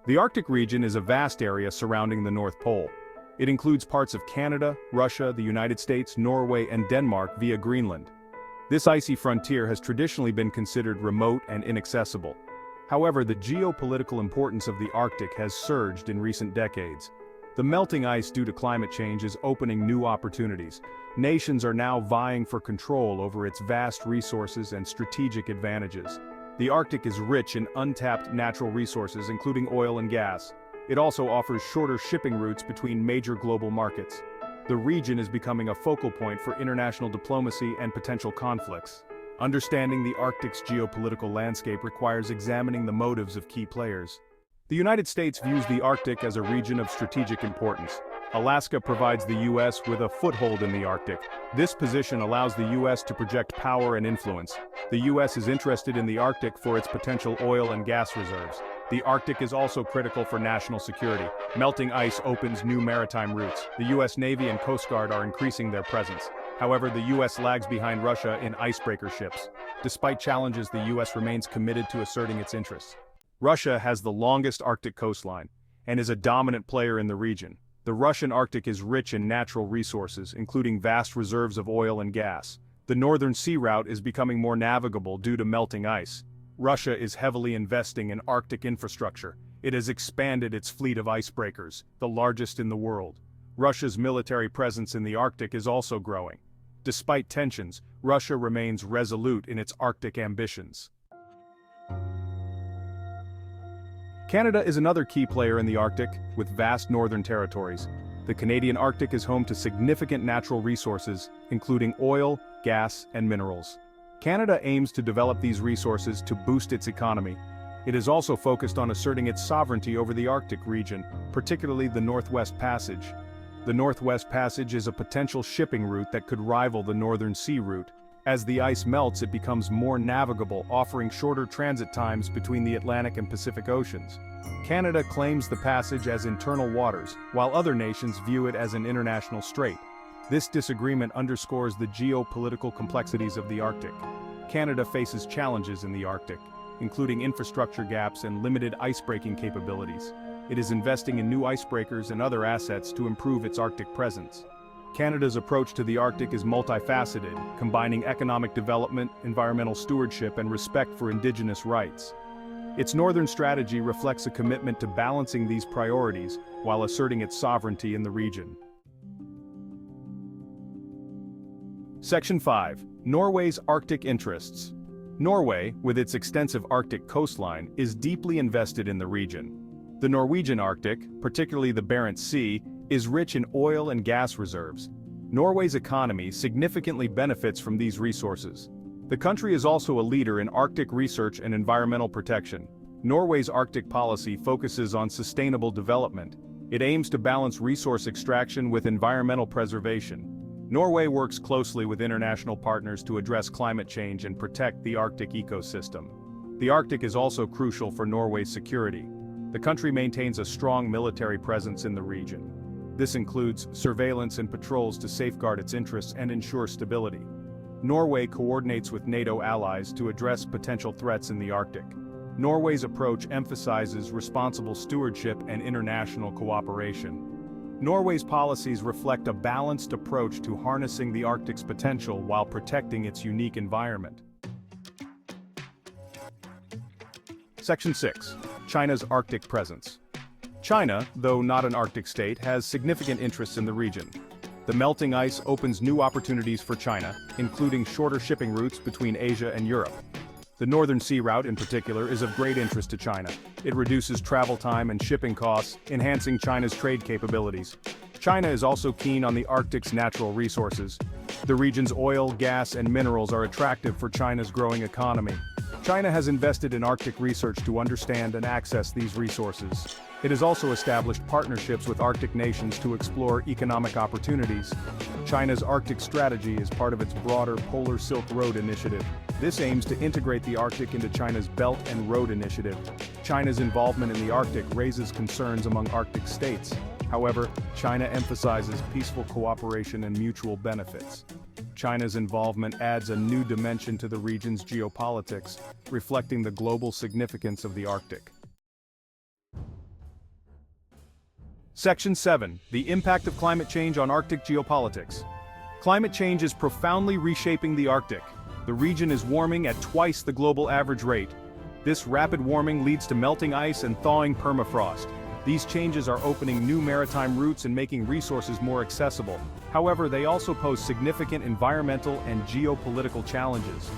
The Arctic region is a vast area surrounding the North Pole. It includes parts of Canada, Russia, the United States, Norway, and Denmark via Greenland. This icy frontier has traditionally been considered remote and inaccessible. However, the geopolitical importance of the Arctic has surged in recent decades. The melting ice due to climate change is opening new opportunities. Nations are now vying for control over its vast resources and strategic advantages. The Arctic is rich in untapped natural resources, including oil and gas. It also offers shorter shipping routes between major global markets. The region is becoming a focal point for international diplomacy and potential conflicts. Understanding the Arctic's geopolitical landscape requires examining the motives of key players. The United States views the Arctic as a region of strategic importance. Alaska provides the U.S. with a foothold in the Arctic. This position allows the U.S. to project power and influence. The U.S. is interested in the Arctic for its potential oil and gas reserves. The Arctic is also critical for national security. Melting ice opens new maritime routes. The U.S. Navy and Coast Guard are increasing their presence. However, the U.S. lags behind Russia in icebreaker ships. Despite challenges, the U.S. remains committed to asserting its interests. Russia has the longest Arctic coastline and is a dominant player in the region. The Russian Arctic is rich in natural resources, including vast reserves of oil and gas. The northern sea route is becoming more navigable due to melting ice. Russia is heavily investing in Arctic infrastructure. It has expanded its fleet of icebreakers, the largest in the world. Russia's military presence in the Arctic is also growing. Despite tensions, Russia remains resolute in its Arctic ambitions. Canada is another key player in the Arctic, with vast northern territories. The Canadian Arctic is home to significant natural resources, including oil, gas, and minerals. Canada aims to develop these resources to boost its economy. It is also focused on asserting its sovereignty over the Arctic region, particularly the Northwest Passage. The Northwest Passage is a potential shipping route that could rival the Northern Sea route. As the ice melts, it becomes more navigable, offering shorter transit times between the Atlantic and Pacific Oceans. Canada claims the passage as internal waters, while other nations view it as an international strait. This disagreement underscores the geopolitical complexities of the Arctic. Canada faces challenges in the Arctic, including infrastructure gaps and limited icebreaking capabilities. It is investing in new icebreakers and other assets to improve its Arctic presence. Canada's approach to the Arctic is multifaceted, combining economic development, environmental stewardship, and respect for Indigenous rights. Its northern strategy reflects a commitment to balancing these priorities while asserting its sovereignty in the region. Section 5. Norway's Arctic Interests. Norway, with its extensive Arctic coastline, is deeply invested in the region. The Norwegian Arctic, particularly the Barents Sea, is rich in oil and gas reserves. Norway's economy significantly benefits from these resources. The country is also a leader in Arctic research and environmental protection. Norway's Arctic policy focuses on sustainable development. It aims to balance resource extraction with environmental preservation. Norway works closely with international partners to address climate change and protect the Arctic ecosystem. The Arctic is also crucial for Norway's security. The country maintains a strong military presence in the region. This includes surveillance and patrols to safeguard its interests and ensure stability. Norway coordinates with NATO allies to address potential threats in the Arctic. Norway's approach emphasizes responsible stewardship and international cooperation. Norway's policies reflect a balanced approach to harnessing the Arctic's potential while protecting its unique environment. Section 6. China's Arctic presence. China, though not an Arctic state, has significant interests in the region. The melting ice opens new opportunities for China, including shorter shipping routes between Asia and Europe. The Northern Sea route, in particular, is of great interest to China. It reduces travel time and shipping costs, enhancing China's trade capabilities. China is also keen on the Arctic's natural resources. The region's oil, gas, and minerals are attractive for China's growing economy. China has invested in Arctic research to understand and access these resources. It has also established partnerships with Arctic nations to explore economic opportunities. China's Arctic strategy is part of its broader Polar Silk Road initiative. This aims to integrate the Arctic into China's Belt and Road Initiative. China's involvement in the Arctic raises concerns among Arctic states. However, China emphasizes peaceful cooperation and mutual benefits. China's involvement adds a new dimension to the region's geopolitics, reflecting the global significance of the Arctic. Section 7. The impact of climate change on Arctic geopolitics. Climate change is profoundly reshaping the Arctic. The region is warming at twice the global average rate. This rapid warming leads to melting ice and thawing permafrost. These changes are opening new maritime routes and making resources more accessible. However, they also pose significant environmental and geopolitical challenges.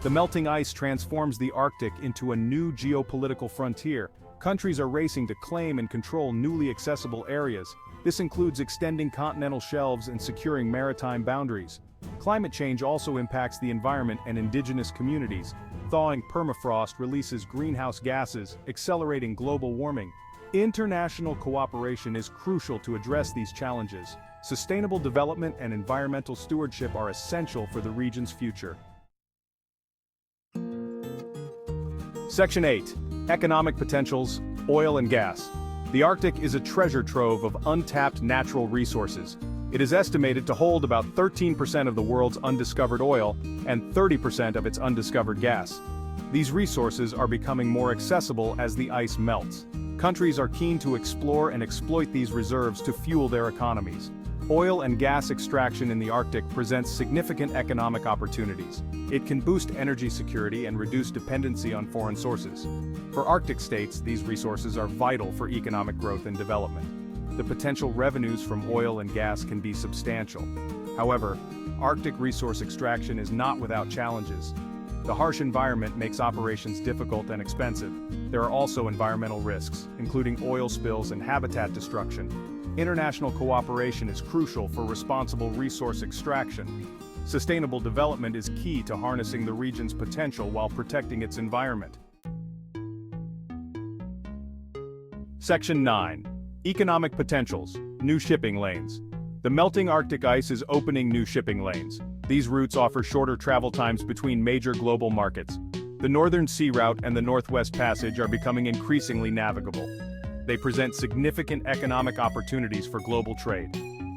The melting ice transforms the Arctic into a new geopolitical frontier. Countries are racing to claim and control newly accessible areas. This includes extending continental shelves and securing maritime boundaries. Climate change also impacts the environment and indigenous communities. Thawing permafrost releases greenhouse gases, accelerating global warming. International cooperation is crucial to address these challenges. Sustainable development and environmental stewardship are essential for the region's future. Section 8. Economic potentials, oil and gas. The Arctic is a treasure trove of untapped natural resources. It is estimated to hold about 13% of the world's undiscovered oil and 30% of its undiscovered gas. These resources are becoming more accessible as the ice melts. Countries are keen to explore and exploit these reserves to fuel their economies. Oil and gas extraction in the Arctic presents significant economic opportunities. It can boost energy security and reduce dependency on foreign sources. For Arctic states, these resources are vital for economic growth and development. The potential revenues from oil and gas can be substantial. However, Arctic resource extraction is not without challenges. The harsh environment makes operations difficult and expensive. There are also environmental risks, including oil spills and habitat destruction. International cooperation is crucial for responsible resource extraction. Sustainable development is key to harnessing the region's potential while protecting its environment. Section 9. Economic potentials, new shipping lanes. The melting Arctic ice is opening new shipping lanes. These routes offer shorter travel times between major global markets. The Northern Sea Route and the Northwest Passage are becoming increasingly navigable. They present significant economic opportunities for global trade.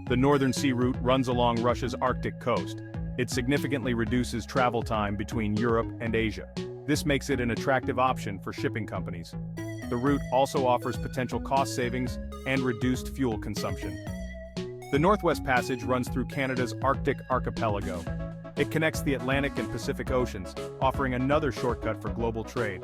The Northern Sea Route runs along Russia's Arctic coast. It significantly reduces travel time between Europe and Asia. This makes it an attractive option for shipping companies. The route also offers potential cost savings and reduced fuel consumption. The Northwest Passage runs through Canada's Arctic archipelago. It connects the Atlantic and Pacific Oceans, offering another shortcut for global trade.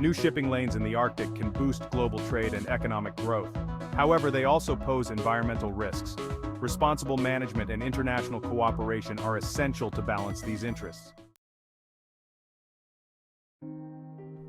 New shipping lanes in the Arctic can boost global trade and economic growth. However, they also pose environmental risks. Responsible management and international cooperation are essential to balance these interests.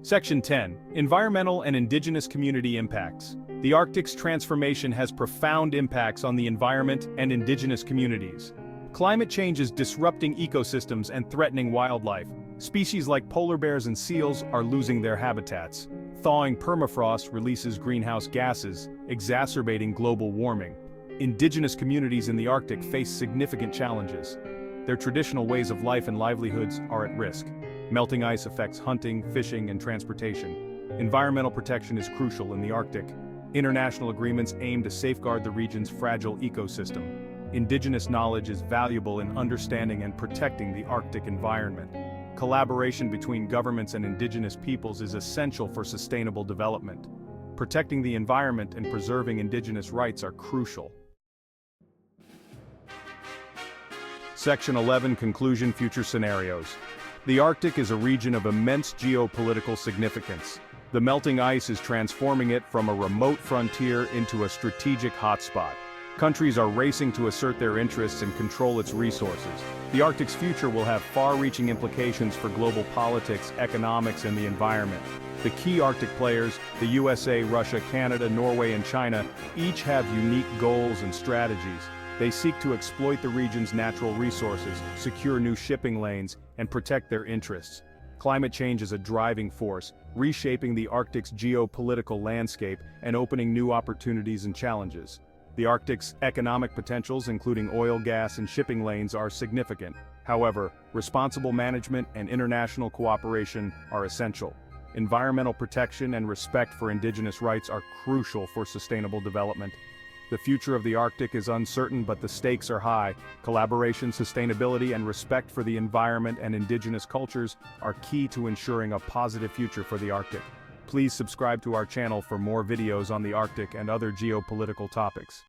Section 10. Environmental and indigenous community impacts. The Arctic's transformation has profound impacts on the environment and indigenous communities. Climate change is disrupting ecosystems and threatening wildlife. Species like polar bears and seals are losing their habitats. Thawing permafrost releases greenhouse gases, exacerbating global warming. Indigenous communities in the Arctic face significant challenges. Their traditional ways of life and livelihoods are at risk. Melting ice affects hunting, fishing, and transportation. Environmental protection is crucial in the Arctic. International agreements aim to safeguard the region's fragile ecosystem. Indigenous knowledge is valuable in understanding and protecting the Arctic environment. Collaboration between governments and indigenous peoples is essential for sustainable development. Protecting the environment and preserving indigenous rights are crucial. Section 11. Conclusion. Future scenarios. The Arctic is a region of immense geopolitical significance. The melting ice is transforming it from a remote frontier into a strategic hotspot. Countries are racing to assert their interests and control its resources. The Arctic's future will have far-reaching implications for global politics, economics, and the environment. The key Arctic players, the USA, Russia, Canada, Norway, and China, each have unique goals and strategies. They seek to exploit the region's natural resources, secure new shipping lanes, and protect their interests. Climate change is a driving force, reshaping the Arctic's geopolitical landscape and opening new opportunities and challenges. The Arctic's economic potentials, including oil, gas, and shipping lanes, are significant. However, responsible management and international cooperation are essential. Environmental protection and respect for indigenous rights are crucial for sustainable development. The future of the Arctic is uncertain, but the stakes are high. Collaboration, sustainability, and respect for the environment and indigenous cultures are key to ensuring a positive future for the Arctic. Please subscribe to our channel for more videos on the Arctic and other geopolitical topics.